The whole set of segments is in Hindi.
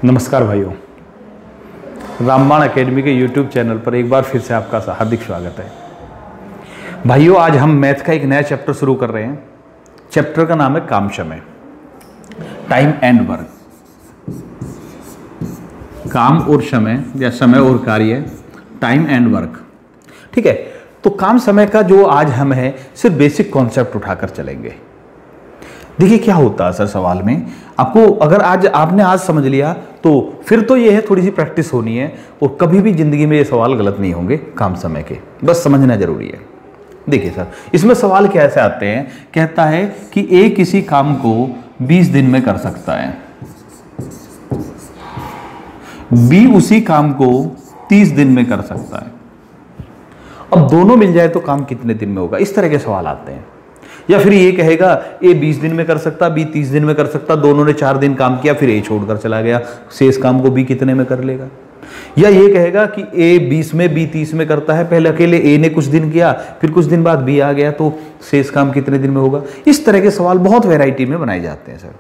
नमस्कार भाइयों, रामबाण एकेडमी के YouTube चैनल पर एक बार फिर से आपका हार्दिक स्वागत है। भाइयों, आज हम मैथ का एक नया चैप्टर शुरू कर रहे हैं। चैप्टर का नाम है काम समय, टाइम एंड वर्क। काम और समय या समय और कार्य, टाइम एंड वर्क। ठीक है, तो काम समय का जो आज हम है सिर्फ बेसिक कॉन्सेप्ट उठाकर चलेंगे। देखिए क्या होता है सर सवाल में, आपको अगर आपने समझ लिया तो फिर तो ये है थोड़ी सी प्रैक्टिस होनी है और कभी भी जिंदगी में ये सवाल गलत नहीं होंगे काम समय के, बस समझना जरूरी है। देखिए सर, इसमें सवाल कैसे आते हैं, कहता है कि ए किसी काम को 20 दिन में कर सकता है, बी उसी काम को 30 दिन में कर सकता है। अब दोनों मिल जाए तो काम कितने दिन में होगा, इस तरह के सवाल आते हैं। या फिर ये कहेगा ए 20 दिन में कर सकता, बी 30 दिन में कर सकता, दोनों ने 4 दिन काम किया, फिर ए छोड़कर चला गया, शेष काम को बी कितने में कर लेगा। या ये कहेगा कि ए 20 में बी 30 में करता है, पहले अकेले ए ने कुछ दिन किया, फिर कुछ दिन बाद बी आ गया, तो शेष काम कितने दिन में होगा। इस तरह के सवाल बहुत वैरायटी में बनाए जाते हैं सर।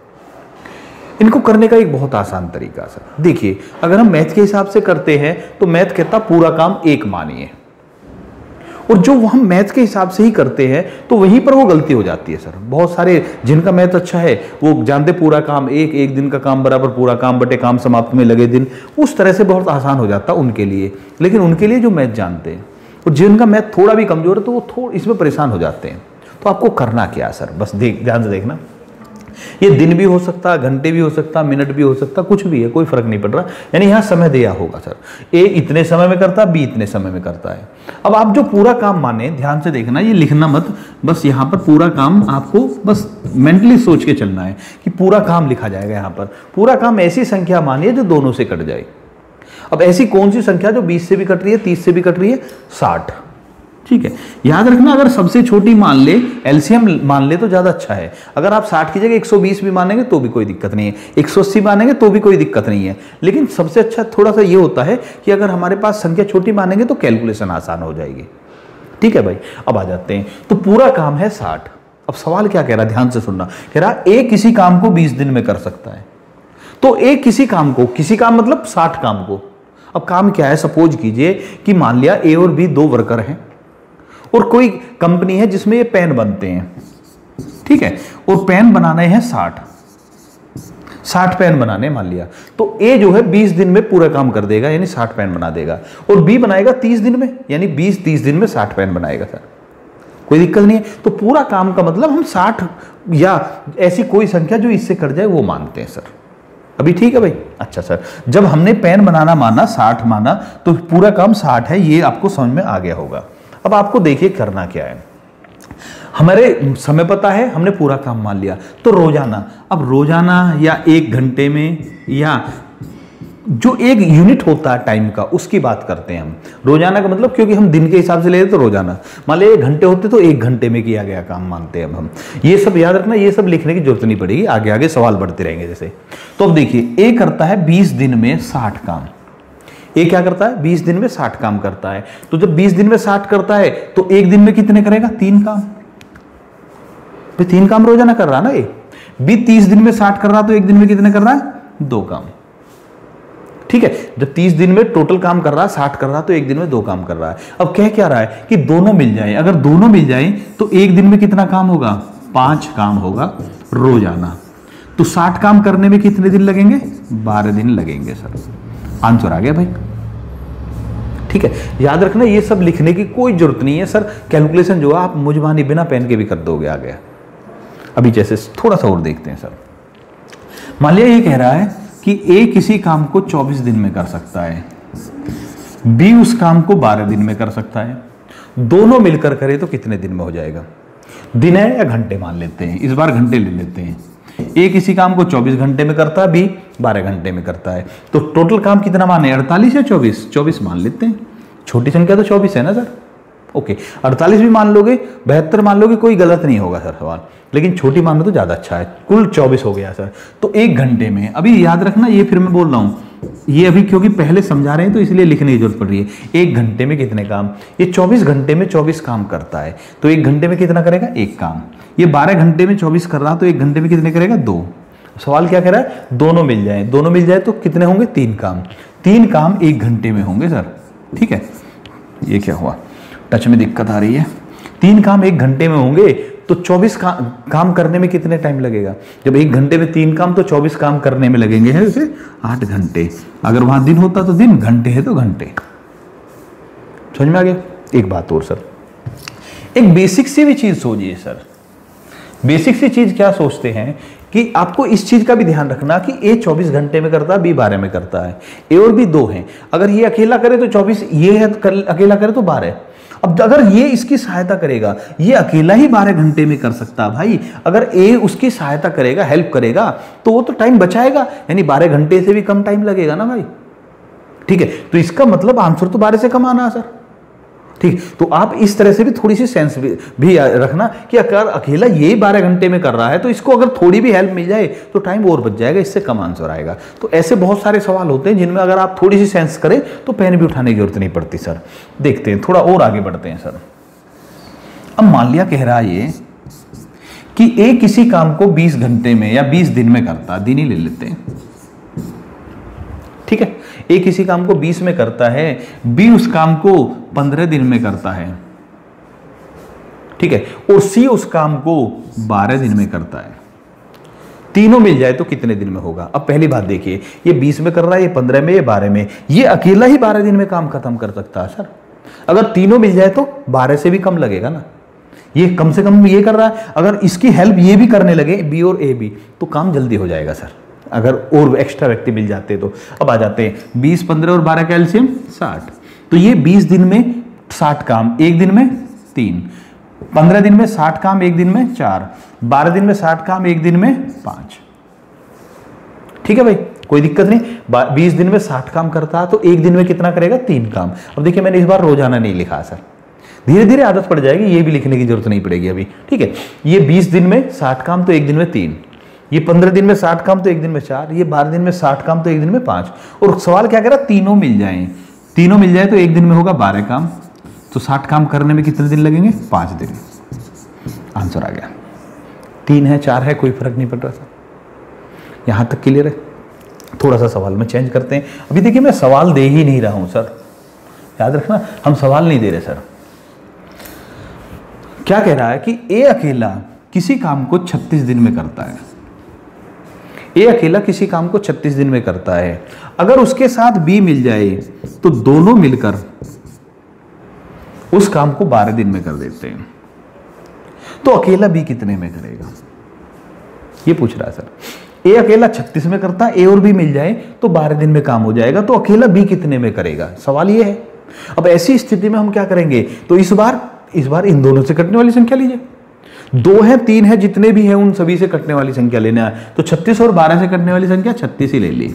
इनको करने का एक बहुत आसान तरीका सर, देखिए अगर हम मैथ के हिसाब से करते हैं तो मैथ कहता पूरा काम एक मानिए, और जो हम मैथ के हिसाब से ही करते हैं तो वहीं पर वो गलती हो जाती है सर। बहुत सारे जिनका मैथ अच्छा है वो जानते पूरा काम एक दिन का काम बराबर पूरा काम बटे काम समाप्त में लगे दिन, उस तरह से बहुत आसान हो जाता उनके लिए। लेकिन उनके लिए जो मैथ जानते हैं और जिनका मैथ थोड़ा भी कमजोर है तो वो थोड़ा इसमें परेशान हो जाते हैं। तो आपको करना क्या सर, बस ध्यान से देखना, ये दिन भी हो सकता, घंटे भी हो सकता, मिनट भी हो सकता, कुछ भी है, कोई फर्क नहीं पड़ रहा। यानी यहां समय दिया होगा सर, ए इतने समय में करता, बी इतने समय में करता है। अब आप जो पूरा काम माने, ध्यान से देखना, ये लिखना मत, बस यहां पर पूरा काम आपको बस मेंटली सोच के चलना है कि पूरा काम लिखा जाएगा। यहां पर पूरा काम ऐसी संख्या मानिए जो दोनों से कट जाए। अब ऐसी कौन सी संख्या जो 20 से भी कट रही है, 30 से भी कट रही है, 60। ठीक है, याद रखना, अगर सबसे छोटी मान ले, एलसीएम मान ले तो ज्यादा अच्छा है। अगर आप 60 की जगह 120 भी मानेंगे तो भी कोई दिक्कत नहीं है, 180 मानेंगे तो भी कोई दिक्कत नहीं है। लेकिन सबसे अच्छा थोड़ा सा ये होता है कि अगर हमारे पास संख्या छोटी मानेंगे तो कैलकुलेशन आसान हो जाएगी। ठीक है भाई, अब आ जाते हैं। तो पूरा काम है 60। अब सवाल क्या कह रहा है, ध्यान से सुनना, कह रहा ए किसी काम को 20 दिन में कर सकता है। तो ए किसी काम को, किसी काम मतलब 60 काम को। अब काम क्या है, सपोज कीजिए कि मान लिया ए और बी 2 वर्कर हैं और कोई कंपनी है जिसमें ये पेन बनते हैं। ठीक है, और पेन बनाने हैं 60 पेन बनाने मान लिया, तो ए जो है 20 दिन में पूरा काम कर देगा, यानी 60 पेन बना देगा, और बी बनाएगा 30 दिन में, यानी 20-30 दिन में 60 पेन बनाएगा सर। कोई दिक्कत नहीं है। तो पूरा काम का मतलब हम 60 या ऐसी कोई संख्या जो इससे कट जाए वो मानते हैं सर। अभी ठीक है भाई। अच्छा सर, जब हमने पेन बनाना माना, 60 माना, तो पूरा काम 60 है, ये आपको समझ में आ गया होगा। अब आपको देखिए करना क्या है, हमारे समय पता है, हमने पूरा काम मान लिया, तो रोजाना, अब रोजाना या 1 घंटे में या जो एक यूनिट होता है टाइम का उसकी बात करते हैं हम। रोजाना का मतलब, क्योंकि हम दिन के हिसाब से ले रहे तो रोजाना, मान लीजिए 1 घंटे होते तो 1 घंटे में किया गया काम मानते हैं अब हम। ये सब याद रखना, ये सब लिखने की जरूरत नहीं पड़ेगी, आगे आगे सवाल बढ़ते रहेंगे जैसे। तो अब देखिए, ए करता है 20 दिन में 60 काम। ये क्या करता है, 20 दिन में 60 काम करता है। तो जब 20 दिन में 60 करता है तो 1 दिन में कितने करेगा, 3 काम। 3 काम रोजाना कर रहा है ना ये। बी 30 दिन में 60 कर रहा तो 1 दिन में कितने कर रहा है, 2 काम। ठीक है, जब 30 दिन में टोटल काम कर रहा है, 60 कर रहा तो 1 दिन में 2 काम कर रहा है। अब कह क्या रहा है कि दोनों मिल जाए, अगर दोनों मिल जाए तो 1 दिन में कितना काम होगा, 5 काम होगा रोजाना। तो 60 काम करने में कितने दिन लगेंगे, 12 दिन लगेंगे सर। आंसर आ गया भाई। ठीक है, याद रखना, ये सब लिखने की कोई जरूरत नहीं है सर। कैलकुलेशन जो है आप मुझमानी बिना पेन के भी कर दोगे आ गया। अभी जैसे थोड़ा सा और देखते हैं सर। मान लिया ये कह रहा है कि ए किसी काम को 24 दिन में कर सकता है, बी उस काम को 12 दिन में कर सकता है। दोनों मिलकर करे तो कितने दिन में हो जाएगा। दिन है या घंटे मान लेते हैं, इस बार घंटे ले लेते हैं। ए किसी काम को 24 घंटे में करता है, बी 12 घंटे में करता है। तो टोटल काम कितना माने, 48 या 24, 24 मान लेते हैं। छोटी संख्या तो 24 है ना सर। ओके, 48 भी मान लोगे, 72 मान लोगे, कोई गलत नहीं होगा सर सवाल, लेकिन छोटी मान लो तो ज्यादा अच्छा है। कुल 24 हो गया सर। तो 1 घंटे में, अभी याद रखना, ये फिर मैं बोल रहा हूं, ये अभी क्योंकि पहले समझा रहे हैं तो इसलिए लिखने की जरूरत पड़ रही है। 1 घंटे में कितने काम, ये 24 घंटे में 24 काम करता है, तो 1 घंटे में कितना करेगा, 1 काम। ये 12 घंटे में 24 कर रहा तो 1 घंटे में कितने करेगा, 2। सवाल क्या कह रहा है, दोनों मिल जाए, दोनों मिल जाए तो कितने होंगे, 3 काम। 3 काम 1 घंटे में होंगे सर, ठीक है। ये क्या हुआ, टच में दिक्कत आ रही है। 3 काम 1 घंटे में होंगे तो 24 काम करने में कितने टाइम लगेगा, जब 1 घंटे में 3 काम तो 24 काम करने में लगेंगे है उसे 8 घंटे। अगर वहां दिन होता तो दिन, घंटे है तो घंटे। समझ में आ गया। एक बात और सर, एक बेसिक सी भी चीज सोचिए सर। बेसिक सी चीज क्या सोचते हैं कि आपको इस चीज का भी ध्यान रखना कि ए 24 घंटे में करता है, बी 12 में करता है, ए और बी 2 हैं। अगर ये अकेला करे तो 24, ये है अकेला करे तो 12। अब अगर ये इसकी सहायता करेगा, ये अकेला ही 12 घंटे में कर सकता भाई। अगर ए उसकी सहायता करेगा, हेल्प करेगा, तो वो तो टाइम बचाएगा, यानी 12 घंटे से भी कम टाइम लगेगा ना भाई, ठीक है। तो इसका मतलब आंसर तो 12 से कम आना सर, ठीक। तो आप इस तरह से भी थोड़ी सी सेंस भी रखना कि अगर अकेला ये 12 घंटे में कर रहा है तो इसको अगर थोड़ी भी हेल्प मिल जाए तो टाइम और बच जाएगा, इससे कम आंसर आएगा। तो ऐसे बहुत सारे सवाल होते हैं जिनमें अगर आप थोड़ी सी सेंस करें तो पेन भी उठाने की जरूरत नहीं पड़ती सर। देखते हैं, थोड़ा और आगे बढ़ते हैं सर। अब मान लिया कह रहा है ये कि ए किसी काम को 20 घंटे में या 20 दिन में करता, दिन ही ले लेते हैं, ठीक है। ए किसी काम को 20 में करता है, बी उस काम को 15 दिन में करता है, ठीक है, और सी उस काम को 12 दिन में करता है। तीनों मिल जाए तो कितने दिन में होगा। अब पहली बात देखिए, ये 20 में कर रहा है, ये 15 में, ये 12 में, ये अकेला ही 12 दिन में काम खत्म कर सकता है सर। अगर तीनों मिल जाए तो 12 से भी कम लगेगा ना, ये कम से कम ये कर रहा है। अगर इसकी हेल्प ये भी करने लगे, बी और ए भी, तो काम जल्दी हो जाएगा सर, अगर और एक्स्ट्रा व्यक्ति मिल जाते तो। अब आ जाते हैं 20, 15 और 12 का एलसीएम 60। तो ये 20 दिन में 60 काम, 1 दिन में 3, 15 दिन में 60 काम, 1 दिन में 4, 12 दिन में 60 काम, 1 दिन में 5, ठीक है भाई, कोई दिक्कत नहीं। 20 दिन में 60 काम करता है तो 1 दिन में कितना करेगा, 3 काम। अब देखिए मैंने इस बार रोजाना नहीं लिखा सर, धीरे धीरे आदत पड़ जाएगी, ये भी लिखने की जरूरत नहीं पड़ेगी अभी, ठीक है। ये 20 दिन में 60 काम तो 1 दिन में 3, ये 15 दिन में 60 काम तो 1 दिन में 4, ये 12 दिन में 60 काम तो 1 दिन में 5। और सवाल क्या कह रहा है, तीनों मिल जाएं, तीनों मिल जाए तो 1 दिन में होगा 12 काम, तो 60 काम करने में कितने दिन लगेंगे, 5 दिन। आंसर आ गया। 3 है 4 है कोई फर्क नहीं पड़ रहा था, यहां तक क्लियर है। थोड़ा सा सवाल में चेंज करते हैं। अभी देखिए मैं सवाल दे ही नहीं रहा हूं सर, याद रखना हम सवाल नहीं दे रहे सर। क्या कह रहा है कि ए अकेला किसी काम को 36 दिन में करता है, ए अकेला किसी काम को 36 दिन में करता है। अगर उसके साथ बी मिल जाए तो दोनों मिलकर उस काम को 12 दिन में कर देते हैं, तो अकेला बी कितने में करेगा, ये पूछ रहा है सर। ए अकेला 36 में करता है, ए और बी मिल जाए तो 12 दिन में काम हो जाएगा, तो अकेला बी कितने में करेगा, सवाल ये है। अब ऐसी स्थिति में हम क्या करेंगे, तो इस बार इन दोनों से कटने वाली संख्या लीजिए। 2 है 3 है जितने भी हैं उन सभी से कटने वाली संख्या लेना है, तो 36 और 12 से कटने वाली संख्या 36 ही ले ली।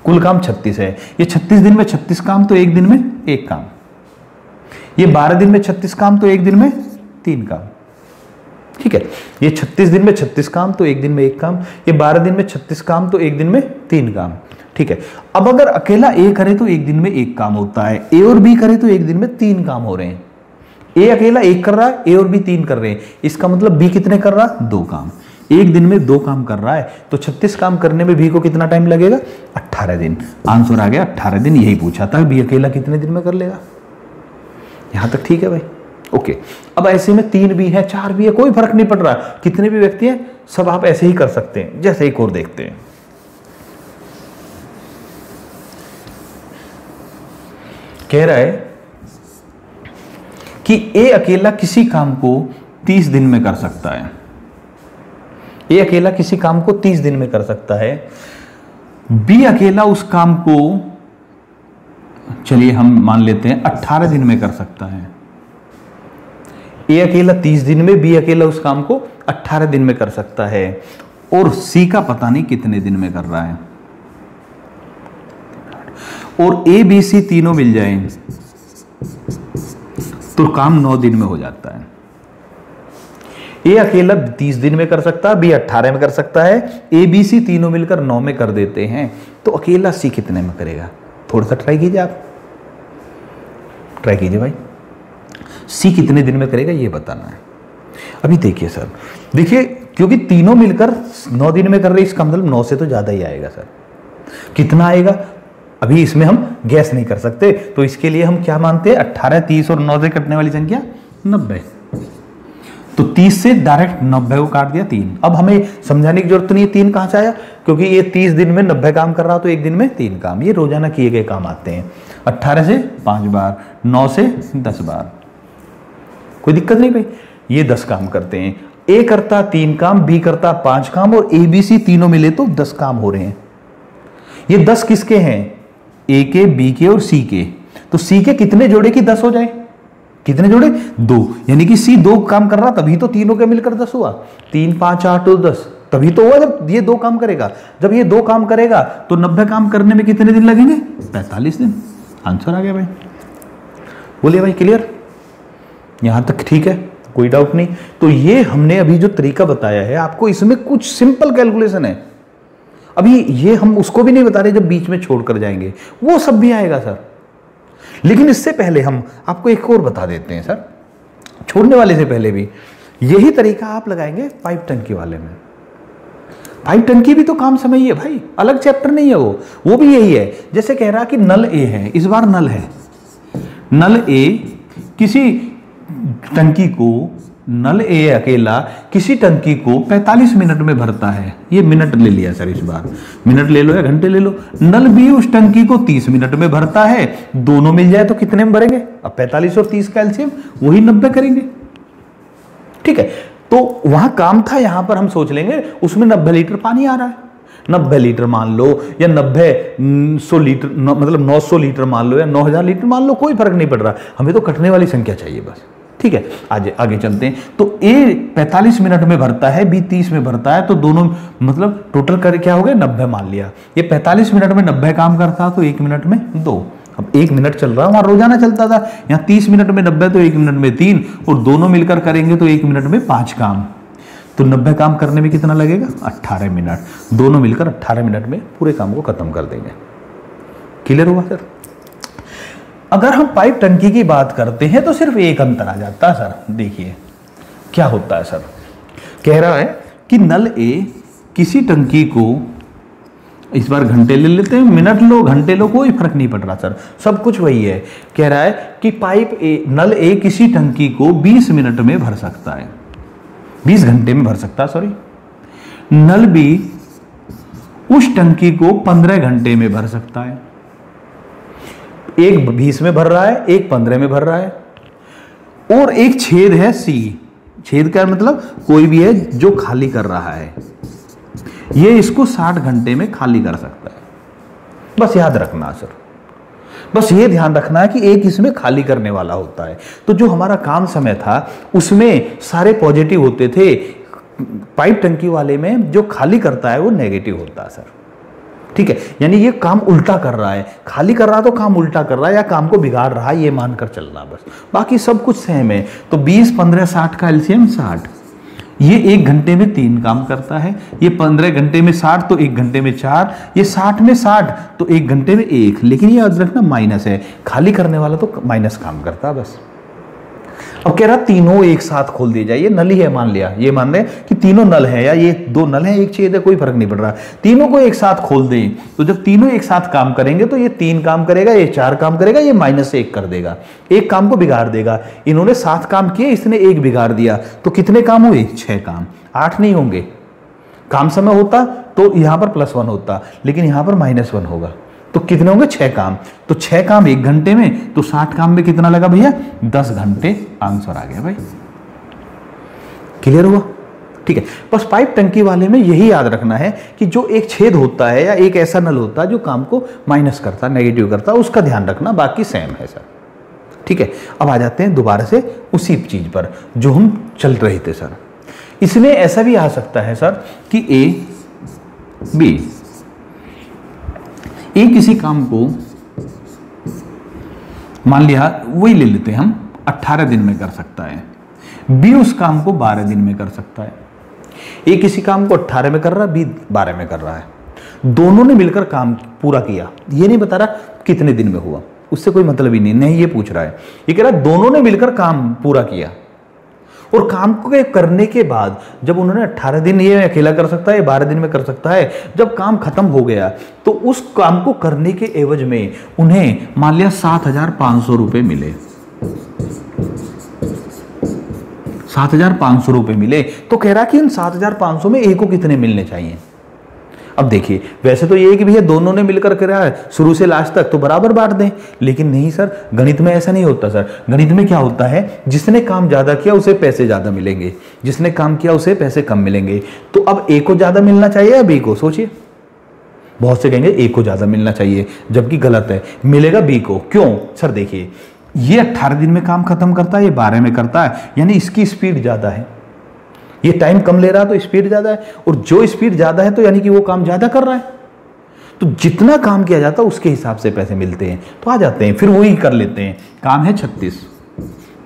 कुल काम 36 है। ये 36 दिन में 36 काम तो 1 दिन में 1 काम, ये 12 दिन में 36 काम तो 1 दिन में 3 काम, ठीक है। ये 36 दिन में 36 काम तो 1 दिन में 1 काम, ये 12 दिन में 36 काम तो 1 दिन में 3 काम, ठीक है। अब अगर अकेला ए करे तो 1 दिन में 1 काम होता है, ए और बी करे तो 1 दिन में 3 काम हो रहे हैं। ए अकेला 1 कर रहा है, ए और बी 3 कर रहे हैं, इसका मतलब बी कितने कर रहा है, 2 काम। 1 दिन में 2 काम कर रहा है, तो 36 काम करने में बी को कितना टाइम लगेगा, 18 दिन। आंसर आ गया 18 दिन, यही पूछा था बी अकेला कितने दिन में कर लेगा। यहां तक ठीक है भाई, ओके। अब ऐसे में 3 भी है 4 भी है, कोई फर्क नहीं पड़ रहा, कितने भी व्यक्ति हैं सब आप ऐसे ही कर सकते हैं। जैसे एक और देखते हैं, कह रहा है कि ए अकेला किसी काम को 30 दिन में कर सकता है, ए अकेला किसी काम को 30 दिन में कर सकता है, बी अकेला उस काम को, चलिए हम मान लेते हैं 18 दिन में कर सकता है। ए अकेला 30 दिन में, बी अकेला उस काम को 18 दिन में कर सकता है, और सी का पता नहीं कितने दिन में कर रहा है। और ए बी सी तीनों मिल जाए तो काम 9 दिन में हो जाता है। ए अकेला 30 दिन में कर सकता है, बी 18 में कर सकता है, ए बी सी तीनों मिलकर 9 में कर देते हैं, तो अकेला सी कितने में करेगा। थोड़ा सा ट्राई कीजिए, आप ट्राई कीजिए भाई, सी कितने दिन में करेगा ये बताना है। अभी देखिए सर, देखिए क्योंकि तीनों मिलकर 9 दिन में कर रहे, इसका मतलब 9 से तो ज्यादा ही आएगा सर। कितना आएगा अभी इसमें हम गैस नहीं कर सकते, तो इसके लिए हम क्या मानते हैं, 18, 30 और 9 से कटने वाली संख्या 90। तो 30 से डायरेक्ट 90 को काट दिया 3। अब हमें समझाने की जरूरत नहीं है 3 कहां से आया, क्योंकि ये 30 दिन में 90 काम कर रहा, तो एक दिन में 3 काम, ये रोजाना किए गए काम आते हैं। 18 से 5 बार, 9 से 10 बार, कोई दिक्कत नहीं भाई, ये 10 काम करते हैं। ए करता 3 काम, बी करता 5 काम, और ए बी सी तीनों मिले तो 10 काम हो रहे हैं। ये 10 किसके हैं, ए के, बी के और सी के। तो सी के कितने जोड़े की 10 हो जाए, कितने जोड़े, 2, यानी कि सी 2 काम कर रहा, तभी तो तीनों के मिलकर 10 हुआ। 3, 5, 8 और 10 तभी तो हुआ जब ये 2 काम करेगा। जब ये 2 काम करेगा तो 90 काम करने में कितने दिन लगेंगे, 45 दिन। आंसर आ गया भाई, बोलिए भाई क्लियर, यहां तक ठीक है, कोई डाउट नहीं। तो ये हमने अभी जो तरीका बताया है आपको, इसमें कुछ सिंपल कैलकुलेशन है। अभी ये हम उसको भी नहीं बता रहे जब बीच में छोड़कर जाएंगे, वो सब भी आएगा सर। लेकिन इससे पहले हम आपको एक और बता देते हैं सर, छोड़ने वाले से पहले भी यही तरीका आप लगाएंगे पाइप टंकी वाले में। पाइप टंकी भी तो काम समय ही है भाई, अलग चैप्टर नहीं है वो भी यही है। जैसे कह रहा कि नल ए है, इस बार नल है, नल ए किसी टंकी को, नल ए अकेला किसी टंकी को 45 मिनट में भरता है। ये मिनट ले लिया सर, इस बार मिनट ले लो या घंटे ले लो। नल बी उस टंकी को 30 मिनट में भरता है, दोनों मिल जाए तो कितने में भरेंगे, अब 45 और 30 का एलसीएम वही 90 करेंगे। ठीक है, तो वहां काम था, यहां पर हम सोच लेंगे उसमें 90 लीटर पानी आ रहा है, 90 लीटर मान लो, या 100 लीटर, मतलब 900 लीटर मान लो, या 9000 लीटर मान लो, कोई फर्क नहीं पड़ रहा, हमें तो कटने वाली संख्या चाहिए बस। ठीक है, आगे चलते हैं। तो ए 45 मिनट में भरता है, बी 30 में भरता है, तो दोनों मतलब टोटल कर क्या हो गए, 90 मान लिया। ये 45 मिनट में 90 काम करता, तो 1 मिनट में 2। अब 1 मिनट चल रहा है, वहां रोजाना चलता था, यहाँ 30 मिनट में 90, तो 1 मिनट में 3, और दोनों मिलकर करेंगे तो 1 मिनट में 5 काम। तो 90 काम करने में कितना लगेगा, 18 मिनट। दोनों मिलकर 18 मिनट में पूरे काम को खत्म कर देंगे। क्लियर हुआ सर। अगर हम पाइप टंकी की बात करते हैं तो सिर्फ एक अंतर आ जाता है सर, देखिए क्या होता है सर। कह रहा है कि नल ए किसी टंकी को, इस बार घंटे ले लेते हैं, मिनट लो घंटे लो कोई फर्क नहीं पड़ रहा सर, सब कुछ वही है। कह रहा है कि पाइप ए, नल ए किसी टंकी को 20 मिनट में भर सकता है, 20 घंटे में भर सकता है, सॉरी। नल बी उस टंकी को 15 घंटे में भर सकता है। एक 20 में भर रहा है, एक 15 में भर रहा है, और एक छेद है सी। छेद का मतलब कोई भी है जो खाली कर रहा है, ये इसको 60 घंटे में खाली कर सकता है। बस याद रखना सर, बस ये ध्यान रखना है कि एक इसमें खाली करने वाला होता है। तो जो हमारा काम समय था उसमें सारे पॉजिटिव होते थे, पाइप टंकी वाले में जो खाली करता है वो नेगेटिव होता है सर। ठीक है, यानी ये काम उल्टा कर रहा है, खाली कर रहा तो काम उल्टा कर रहा है, या काम को बिगाड़ रहा है, ये मानकर चलना बस, बाकी सब कुछ सेम है। तो 20, 15, 60 का एलसीएम 60। ये 1 घंटे में 3 काम करता है, ये 15 घंटे में 60 तो 1 घंटे में 4, ये 60 में 60 तो 1 घंटे में 1। लेकिन ये याद रखना माइनस है, खाली करने वाला तो माइनस काम करता है बस। अब कह रहा तीनों एक साथ खोल दिए जाए, ये नल ही है मान लिया, ये मान रहे कि तीनों नल है, या ये 2 नल है 1 छेद है, कोई फर्क नहीं पड़ रहा, तीनों को एक साथ खोल दें। तो जब तीनों एक साथ काम करेंगे तो ये 3 काम करेगा, ये 4 काम करेगा, ये -1 कर देगा, एक काम को बिगाड़ देगा। इन्होंने 7 काम किए, इसने 1 बिगाड़ दिया, तो कितने काम हुए, 6 काम। 8 नहीं होंगे, काम समय होता तो यहां पर +1 होता, लेकिन यहां पर -1 होगा, तो कितने होंगे, 6 काम। तो 6 काम 1 घंटे में, तो 60 काम में कितना लगा भैया, 10 घंटे। आंसर आ गया भाई, क्लियर हुआ। ठीक है, बस पाइप टंकी वाले में यही याद रखना है कि जो एक छेद होता है या एक ऐसा नल होता है जो काम को माइनस करता, नेगेटिव करता, उसका ध्यान रखना, बाकी सेम है सर। ठीक है, अब आ जाते हैं दोबारा से उसी चीज पर जो हम चल रहे थे सर। इसमें ऐसा भी आ सकता है सर कि ए किसी काम को, मान लिया वही ले लेते हैं हम, 18 दिन में कर सकता है, बी उस काम को 12 दिन में कर सकता है। ए किसी काम को 18 में कर रहा है, बी 12 में कर रहा है, दोनों ने मिलकर काम पूरा किया। ये नहीं बता रहा कितने दिन में हुआ, उससे कोई मतलब ही नहीं ये पूछ रहा है। ये कह रहा है दोनों ने मिलकर काम पूरा किया, और काम को करने के बाद जब उन्होंने 18 दिन ये अकेला कर सकता है, 12 दिन में कर सकता है, जब काम खत्म हो गया तो उस काम को करने के एवज में उन्हें मान लिया 7,500 रुपए मिले, 7,500 रुपए मिले, तो कह रहा कि इन 7,500 में ए को कितने मिलने चाहिए। अब देखिए वैसे तो ये कि भैया दोनों ने मिलकर करा है शुरू से लास्ट तक तो बराबर बांट दें, लेकिन नहीं सर, गणित में ऐसा नहीं होता सर। गणित में क्या होता है, जिसने काम ज्यादा किया उसे पैसे ज्यादा मिलेंगे, जिसने काम किया उसे पैसे कम मिलेंगे। तो अब ए को ज्यादा मिलना चाहिए या बी को, सोचिए। बहुत से कहेंगे ए को ज्यादा मिलना चाहिए, जबकि गलत है, मिलेगा बी को। क्यों सर, देखिए ये 18 दिन में काम खत्म करता है, ये 12 में करता है, यानी इसकी स्पीड ज्यादा है, ये टाइम कम ले रहा है तो स्पीड ज्यादा है, और जो स्पीड ज्यादा है तो यानी कि वो काम ज्यादा कर रहा है। तो जितना काम किया जाता है उसके हिसाब से पैसे मिलते हैं। तो आ जाते हैं, फिर वही कर लेते हैं। काम है 36,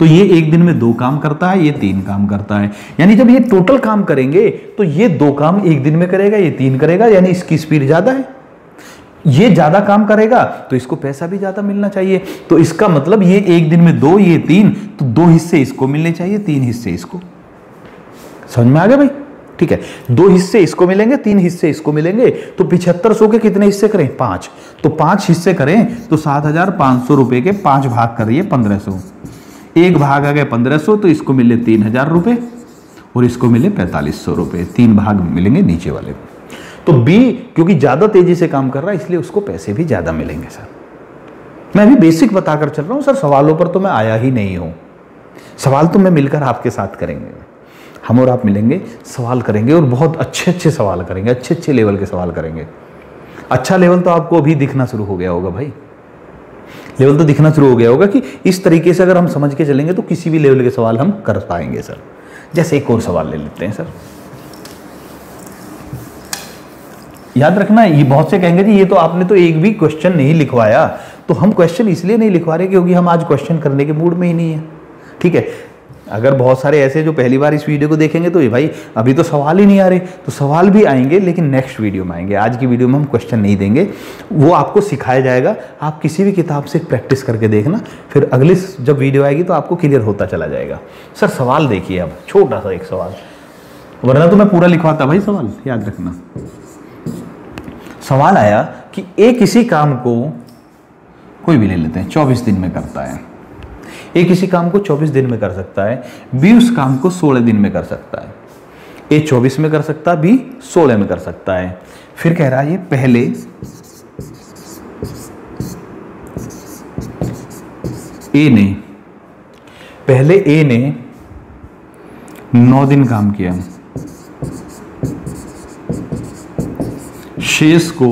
तो ये एक दिन में 2 काम करता है, ये 3 काम करता है, यानी जब ये टोटल काम करेंगे तो ये 2 काम एक दिन में करेगा, ये 3 करेगा, यानी इसकी स्पीड ज्यादा है। ये ज्यादा काम करेगा तो इसको पैसा भी ज्यादा मिलना चाहिए। तो इसका मतलब ये एक दिन में 2, ये 3, तो 2 हिस्से इसको मिलने चाहिए, 3 हिस्से इसको। समझ में आ गया भाई? ठीक है, 2 हिस्से इसको मिलेंगे, 3 हिस्से इसको मिलेंगे। तो 7500 के कितने हिस्से करें? 5। तो 5 हिस्से करें तो 7,500 रुपए के 5 भाग करिए 1500। एक भाग आ गए 1500, तो इसको मिले 3,000 रुपए और इसको मिले 4500 रुपए। 3 भाग मिलेंगे नीचे वाले को। तो बी क्योंकि ज्यादा तेजी से काम कर रहा है इसलिए उसको पैसे भी ज्यादा मिलेंगे सर। मैं अभी बेसिक बताकर चल रहा हूं सर, सवालों पर तो मैं आया ही नहीं हूं। सवाल तो मैं मिलकर आपके साथ करेंगे, हम और आप मिलेंगे, सवाल करेंगे और बहुत अच्छे अच्छे सवाल करेंगे, अच्छे अच्छे लेवल के सवाल करेंगे। अच्छा लेवल तो आपको अभी दिखना शुरू हो गया होगा भाई, लेवल तो दिखना शुरू हो गया होगा कि इस तरीके से अगर हम समझ के चलेंगे तो किसी भी लेवल के सवाल हम कर पाएंगे सर। जैसे एक और सवाल ले लेते हैं सर। याद रखना, ये बहुत से कहेंगे जी ये तो आपने तो एक भी क्वेश्चन नहीं लिखवाया। तो हम क्वेश्चन इसलिए नहीं लिखवा रहे क्योंकि हम आज क्वेश्चन करने के मूड में ही नहीं है। ठीक है, अगर बहुत सारे ऐसे जो पहली बार इस वीडियो को देखेंगे तो ये भाई अभी तो सवाल ही नहीं आ रहे, तो सवाल भी आएंगे लेकिन नेक्स्ट वीडियो में आएंगे। आज की वीडियो में हम क्वेश्चन नहीं देंगे, वो आपको सिखाया जाएगा। आप किसी भी किताब से प्रैक्टिस करके देखना, फिर अगली जब वीडियो आएगी तो आपको क्लियर होता चला जाएगा। सर सवाल देखिए, अब छोटा सा एक सवाल, वरना तो मैं पूरा लिखवाता भाई सवाल, याद रखना। सवाल आया कि ए किसी काम को, कोई भी ले लेते हैं, 24 दिन में करता है। ए किसी काम को 24 दिन में कर सकता है, बी उस काम को 16 दिन में कर सकता है। ए 24 में कर सकता है, बी 16 में कर सकता है। फिर कह रहा है ये पहले ए ने 9 दिन काम किया, शेष को,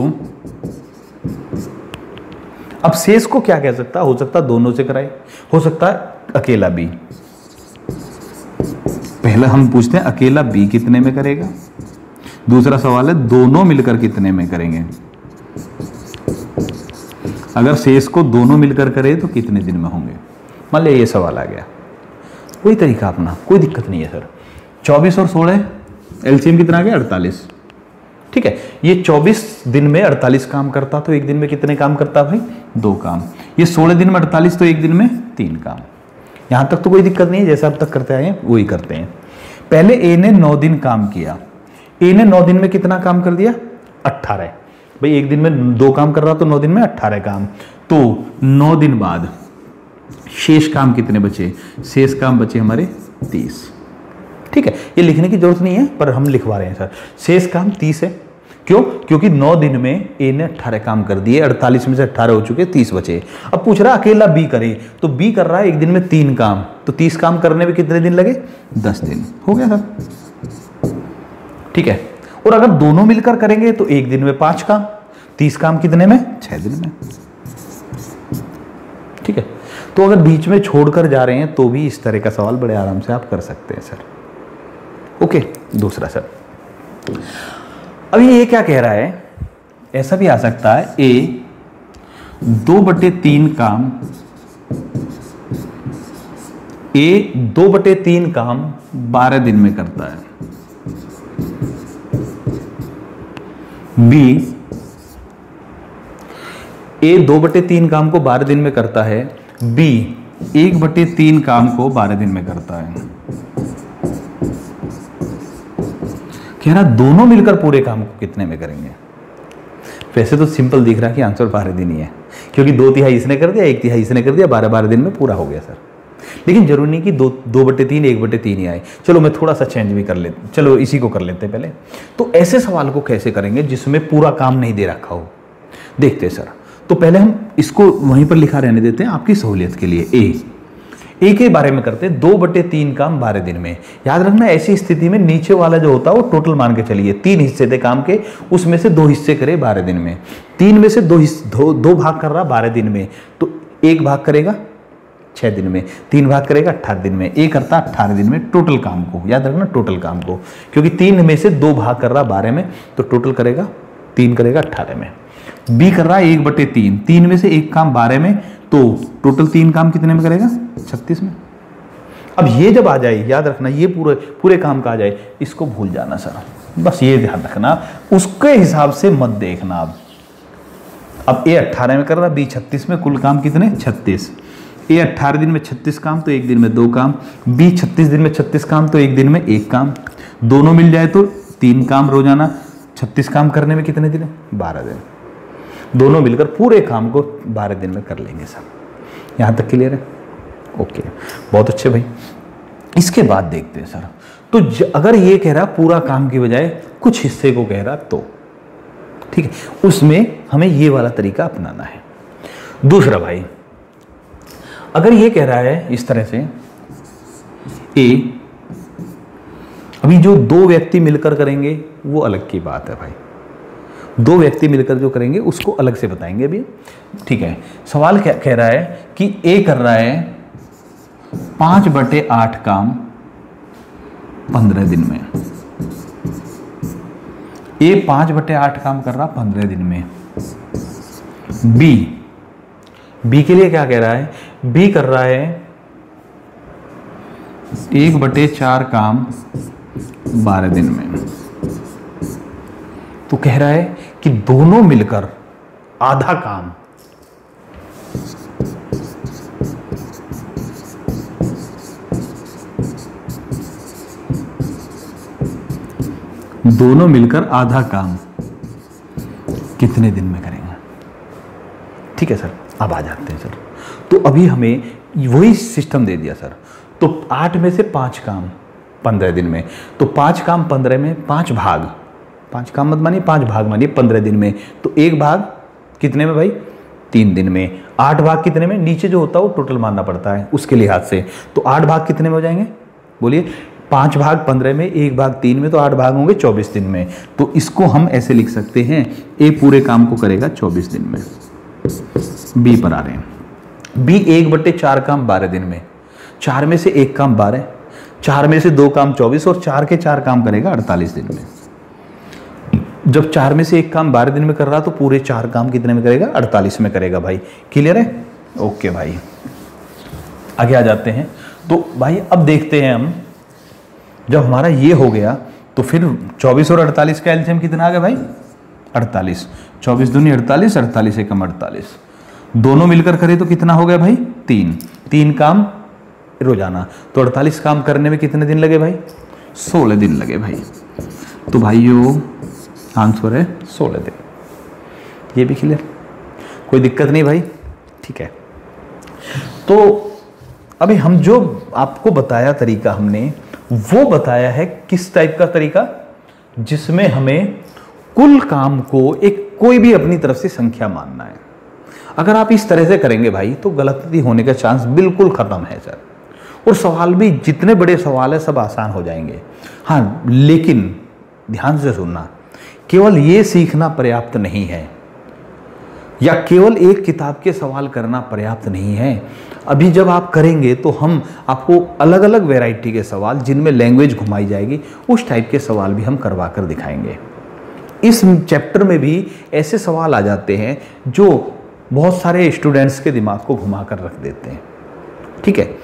अब शेष को क्या कह सकता, हो सकता दोनों से कराए, हो सकता है अकेला बी। पहला हम पूछते हैं अकेला बी कितने में करेगा, दूसरा सवाल है दोनों मिलकर कितने में करेंगे। अगर शेष को दोनों मिलकर करे तो कितने दिन में होंगे। मान लिया ये सवाल आ गया, कोई तरीका अपना, कोई दिक्कत नहीं है सर। 24 और 16 एलसीएम कितना आ गया, 48। ठीक है, ये 24 दिन में 48 काम करता तो एक दिन में कितने काम करता भाई, 2 काम। ये 16 दिन में 48 तो एक दिन में 3 काम। यहां तक तो कोई दिक्कत नहीं है, जैसा अब तक करते आए हैं वही करते हैं। पहले ए ने 9 दिन काम किया, ए ने 9 दिन में कितना काम कर दिया, 18। भाई एक दिन में 2 काम कर रहा तो 9 दिन में 18 काम। तो 9 दिन बाद शेष काम कितने बचे, शेष काम बचे हमारे 30। ठीक है, ये लिखने की जरूरत नहीं है पर हम लिखवा रहे हैं सर। शेष काम 30 है, क्यों, क्योंकि 9 दिन में ए ने 18 काम कर दिए, 48 में से 18 हो चुके, 30 बचे। अब पूछ रहा अकेला बी करे, तो बी कर रहा है एक दिन में 3 काम, तो 30 काम करने में कितने दिन लगे, 10 दिन। हो गया सर। ठीक है, और अगर दोनों मिलकर करेंगे तो एक दिन में 5 काम, 30 काम कितने में, 6 दिन में। ठीक है, तो अगर बीच में छोड़कर जा रहे हैं तो भी इस तरह का सवाल बड़े आराम से आप कर सकते हैं सर। ओके, दूसरा सर, अभी ये क्या कह रहा है, ऐसा भी आ सकता है ए 2/3 काम, ए 2/3 काम 12 दिन में करता है, बी ए 2/3 काम को 12 दिन में करता है, बी 1/3 काम को 12 दिन में करता है। कह रहा दोनों मिलकर पूरे काम को कितने में करेंगे। वैसे तो सिंपल दिख रहा कि आंसर 12 दिन ही है, क्योंकि 2/3 इसने कर दिया, 1/3 इसने कर दिया, 12 दिन में पूरा हो गया सर। लेकिन जरूरी नहीं कि 2/3 1/3 ही आए। चलो मैं थोड़ा सा चेंज भी कर लेता, चलो इसी को कर लेते हैं पहले। तो ऐसे सवाल को कैसे करेंगे जिसमें पूरा काम नहीं दे रखा हो, देखते हैं सर। तो पहले हम इसको वहीं पर लिखा रहने देते हैं आपकी सहूलियत के लिए। ए के बारे में करते हैं, 2/3 काम 12 दिन में। याद रखना ऐसी स्थिति में नीचे वाला जो होता है वो टोटल मान के चलिए, 3 हिस्से थे काम के, उसमें से 2 हिस्से करे 12 दिन में। 3 में से 2 भाग कर रहा 12 दिन में, तो 1 भाग करेगा 6 दिन में, 3 भाग करेगा 18 दिन में, 1 करता 18 दिन में टोटल काम को। याद रखना टोटल काम को, क्योंकि 3 में से 2 भाग कर रहा 12 में, तो टोटल करेगा 3 करेगा 18 में। बी कर रहा है 1/3, 3 में से 1 काम 12 में, तो टोटल 3 काम कितने में करेगा 36 में। अब ये जब आ जाए, याद रखना ये पूरे काम का आ जाए, इसको भूल जाना सर, बस ये ध्यान रखना, उसके हिसाब से मत देखना। अब ए 18 में कर रहा, बी 36 में, कुल काम कितने 36। ए 18 दिन में 36 काम तो 1 दिन में 2 काम, बी 36 दिन में 36 काम तो 1 दिन में 1 काम, दोनों मिल जाए तो 3 काम रोजाना। 36 काम करने में कितने दिन है 12 दिन। दोनों मिलकर पूरे काम को 12 दिन में कर लेंगे सर। यहाँ तक क्लियर है? ओके, बहुत अच्छे भाई। इसके बाद देखते हैं सर, तो अगर ये कह रहा पूरा काम की बजाय कुछ हिस्से को कह रहा, तो ठीक है, उसमें हमें ये वाला तरीका अपनाना है। दूसरा भाई, अगर ये कह रहा है इस तरह से ए, अभी जो 2 व्यक्ति मिलकर करेंगे वो अलग की बात है भाई, 2 व्यक्ति मिलकर जो करेंगे उसको अलग से बताएंगे अभी, ठीक है। सवाल क्या कह रहा है कि ए कर रहा है 5/8 काम 15 दिन में। ए 5/8 काम कर रहा 15 दिन में। बी के लिए क्या कह रहा है, बी कर रहा है 1/4 काम 12 दिन में। तो कह रहा है कि दोनों मिलकर आधा काम, दोनों मिलकर आधा काम कितने दिन में करेंगे। ठीक है सर, अब आ जाते हैं सर। तो अभी हमें वही सिस्टम दे दिया सर, तो 8 में से 5 काम 15 दिन में, तो 5 काम 15 में, 5 भाग, 5 काम मत मानिए 5 भाग मानिए 15 दिन में, तो 1 भाग कितने में भाई 3 दिन में। 8 भाग कितने में, नीचे जो होता है वो टोटल मानना पड़ता है उसके लिहाज से, तो 8 भाग कितने में हो जाएंगे बोलिए, 5 भाग 15 में, 1 भाग 3 में, तो 8 भाग होंगे 24 दिन में। तो इसको हम ऐसे लिख सकते हैं, ए पूरे काम को करेगा 24 दिन में। बी पर आ रहे हैं, बी 1/4 काम 12 दिन में, 4 में से 1 काम 12, 4 में से 2 काम 24 और 4 के 4 काम करेगा 48 दिन में। जब 4 में से 1 काम 12 दिन में कर रहा तो पूरे 4 काम कितने में करेगा 48 में करेगा भाई। क्लियर है? ओके भाई, आगे आ जाते हैं। तो भाई अब देखते हैं हम, जब हमारा ये हो गया तो फिर 24 और 48 का एलसीएम कितना आ गया भाई 48, 24 दूनी 48, 48 एकम 48, दोनों मिलकर करे तो कितना हो गया भाई 3 काम रोजाना, तो 48 काम करने में कितने दिन लगे भाई 16 दिन लगे भाई। तो भाइयों आंसर है 16 दिन। ये भी क्लियर, कोई दिक्कत नहीं भाई, ठीक है। तो अभी हम जो आपको बताया तरीका हमने वो बताया है किस टाइप का तरीका, जिसमें हमें कुल काम को एक कोई भी अपनी तरफ से संख्या मानना है। अगर आप इस तरह से करेंगे भाई तो गलती होने का चांस बिल्कुल खत्म है सर, और सवाल भी जितने बड़े सवाल है सब आसान हो जाएंगे। हाँ, लेकिन ध्यान से सुनना, केवल ये सीखना पर्याप्त नहीं है या केवल एक किताब के सवाल करना पर्याप्त नहीं है। अभी जब आप करेंगे तो हम आपको अलग अलग वैरायटी के सवाल जिनमें लैंग्वेज घुमाई जाएगी उस टाइप के सवाल भी हम करवा कर दिखाएंगे। इस चैप्टर में भी ऐसे सवाल आ जाते हैं जो बहुत सारे स्टूडेंट्स के दिमाग को घुमा कर रख देते हैं, ठीक है।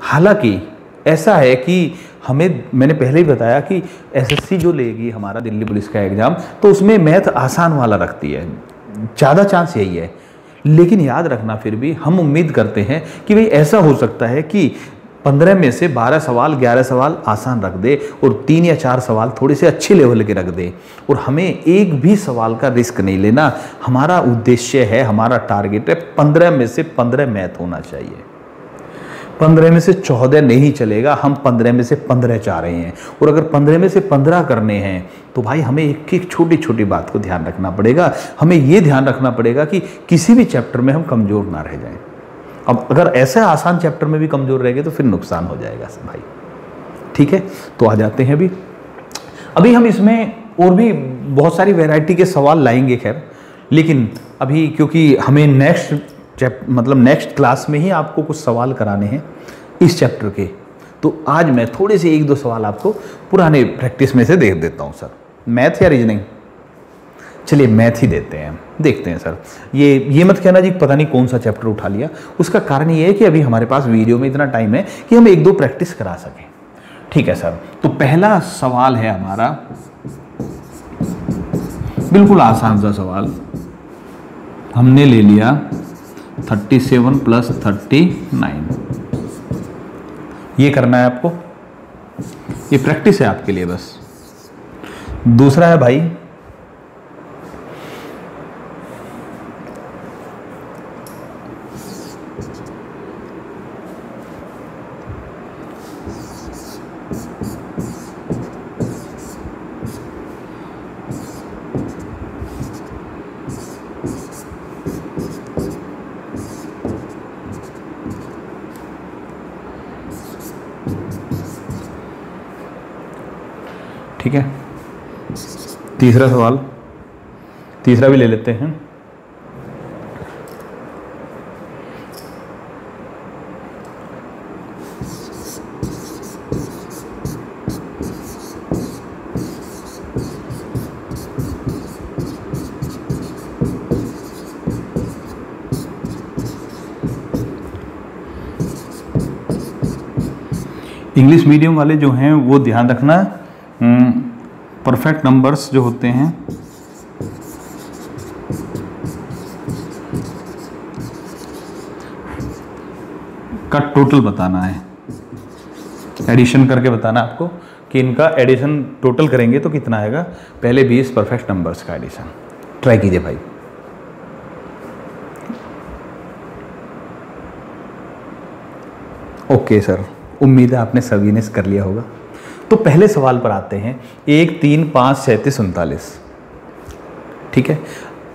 हालांकि ऐसा है कि हमें, मैंने पहले ही बताया कि एसएससी जो लेगी हमारा दिल्ली पुलिस का एग्ज़ाम, तो उसमें मैथ आसान वाला रखती है, ज़्यादा चांस यही है। लेकिन याद रखना फिर भी हम उम्मीद करते हैं कि भाई ऐसा हो सकता है कि 15 में से 12 सवाल 11 सवाल आसान रख दे और 3 या 4 सवाल थोड़े से अच्छे लेवल के रख दे, और हमें एक भी सवाल का रिस्क नहीं लेना। हमारा उद्देश्य है, हमारा टारगेट है 15 में से 15 मैथ होना चाहिए। 15 में से 14 नहीं चलेगा, हम 15 में से 15 चाह रहे हैं। और अगर 15 में से 15 करने हैं तो भाई हमें एक एक छोटी छोटी बात को ध्यान रखना पड़ेगा। हमें ये ध्यान रखना पड़ेगा कि किसी भी चैप्टर में हम कमज़ोर ना रह जाएं। अब अगर ऐसे आसान चैप्टर में भी कमज़ोर रह गए तो फिर नुकसान हो जाएगा भाई। ठीक है, तो आ जाते हैं अभी हम इसमें और भी बहुत सारी वैरायटी के सवाल लाएंगे खैर, लेकिन अभी क्योंकि हमें नेक्स्ट क्लास में ही आपको कुछ सवाल कराने हैं इस चैप्टर के, तो आज मैं थोड़े से 1-2 सवाल आपको पुराने प्रैक्टिस में से दे देता हूँ सर। मैथ या रीजनिंग? चलिए मैथ ही देते हैं, देखते हैं सर। ये मत कहना जी पता नहीं कौन सा चैप्टर उठा लिया। उसका कारण ये है कि अभी हमारे पास वीडियो में इतना टाइम है कि हम 1-2 प्रैक्टिस करा सकें। ठीक है सर, तो पहला सवाल है हमारा बिल्कुल आसान सा सवाल। हमने ले लिया 37 + 39। ये करना है आपको, ये प्रैक्टिस है आपके लिए बस। दूसरा है भाई ठीक है। तीसरा सवाल, तीसरा भी ले लेते हैं। इंग्लिश मीडियम वाले जो हैं वो ध्यान रखना, परफेक्ट नंबर्स जो होते हैं का टोटल बताना है, एडिशन करके बताना आपको कि इनका एडिशन टोटल करेंगे तो कितना आएगा। पहले 20 परफेक्ट नंबर्स का एडिशन ट्राई कीजिए भाई। ओके सर, उम्मीद है आपने सभी ने कर लिया होगा। तो पहले सवाल पर आते हैं। 1 3 5 37 39। ठीक है,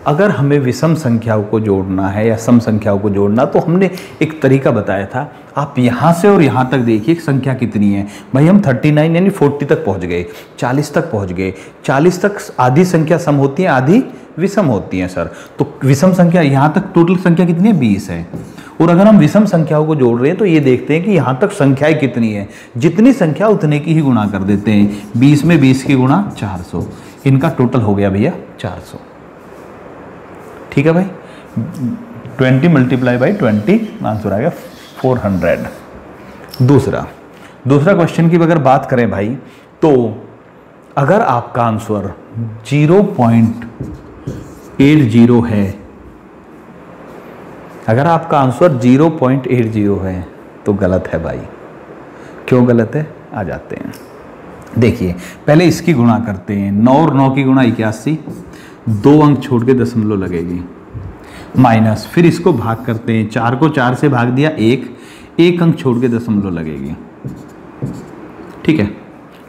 अगर हमें विषम संख्याओं को जोड़ना है या सम संख्याओं को जोड़ना, तो हमने एक तरीका बताया था। आप यहाँ से और यहाँ तक देखिए संख्या कितनी है भाई। हम 39 यानी 40 तक पहुँच गए, 40 तक पहुँच गए। 40 तक आधी संख्या सम होती है, आधी विषम होती हैं सर। तो विषम संख्या यहाँ तक टोटल संख्या कितनी है? 20 है। और अगर हम विषम संख्याओं को जोड़ रहे हैं तो ये देखते हैं कि यहाँ तक संख्याएं कितनी है। जितनी संख्या उतने की ही गुणा कर देते हैं। 20 में 20 की गुणा 400, इनका टोटल हो गया भैया 400। ठीक है भाई, 20 × 20 आंसर आएगा 400। दूसरा क्वेश्चन की अगर बात करें भाई, तो अगर आपका आंसर 0.80 है, अगर आपका आंसर 0.80 है तो गलत है भाई। क्यों गलत है, आ जाते हैं। देखिए पहले इसकी गुणा करते हैं। 9 और 9 की गुणा 81, 2 अंक छोड़ के दशमलव लगेगी, माइनस, फिर इसको भाग करते हैं। 4 को 4 से भाग दिया, 1 अंक छोड़ के दशमलव लगेगी। ठीक है,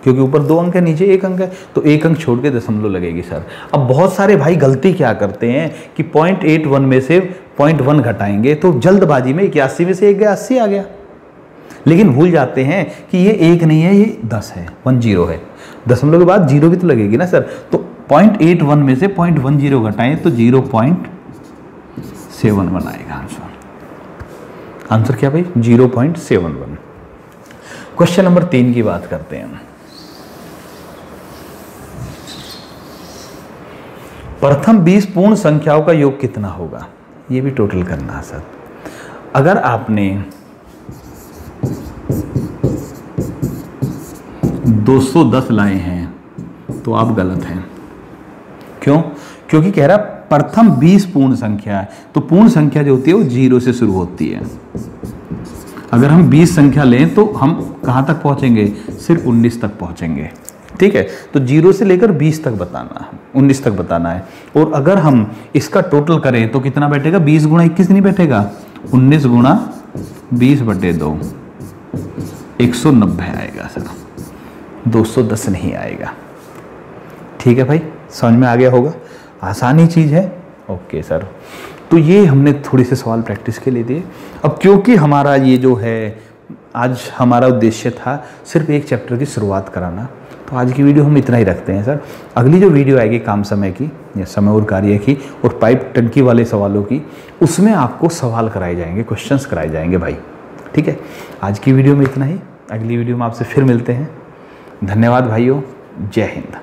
क्योंकि ऊपर 2 अंक है, नीचे 1 अंक है, तो 1 अंक छोड़ के दशमलव लगेगी सर। अब बहुत सारे भाई गलती क्या करते हैं कि 0.81 में से 0.1 घटाएंगे, तो जल्दबाजी में 81 में से 1 गया, 80 आ गया। लेकिन भूल जाते हैं कि ये 1 नहीं है, ये 10 है, 10 है। दशमलव के बाद 0 भी तो लगेगी ना सर। तो 0.81 में से 0.10 घटाएं तो 0.71 आएगा आंसर। आंसर क्या भाई? 0.71। क्वेश्चन नंबर 3 की बात करते हैं। प्रथम 20 पूर्ण संख्याओं का योग कितना होगा? ये भी टोटल करना है सर। अगर आपने 210 लाए हैं तो आप गलत हैं। क्यों? क्योंकि कह रहा प्रथम 20 पूर्ण संख्या है, तो पूर्ण संख्या जो होती है वो 0 से शुरू होती है। अगर हम 20 संख्या लें तो हम कहाँ तक पहुँचेंगे? सिर्फ 19 तक पहुँचेंगे। ठीक है, तो 0 से लेकर 20 तक बताना है, 19 तक बताना है। और अगर हम इसका टोटल करें तो कितना बैठेगा? 20 गुणा 21 नहीं बैठेगा, 19 गुणा 20/2, 190 आएगा सर, 210 नहीं आएगा। ठीक है भाई, समझ में आ गया होगा, आसान ही चीज़ है। ओके सर, तो ये हमने थोड़ी से सवाल प्रैक्टिस के लिए दिए। अब क्योंकि हमारा ये जो है आज हमारा उद्देश्य था सिर्फ एक चैप्टर की शुरुआत कराना, तो आज की वीडियो हम इतना ही रखते हैं सर। अगली जो वीडियो आएगी काम समय की या समय और कार्य की और पाइप टंकी वाले सवालों की, उसमें आपको सवाल कराए जाएंगे, क्वेश्चंस कराए जाएंगे भाई। ठीक है, आज की वीडियो में इतना ही, अगली वीडियो में आपसे फिर मिलते हैं। धन्यवाद भाइयों, जय हिंद।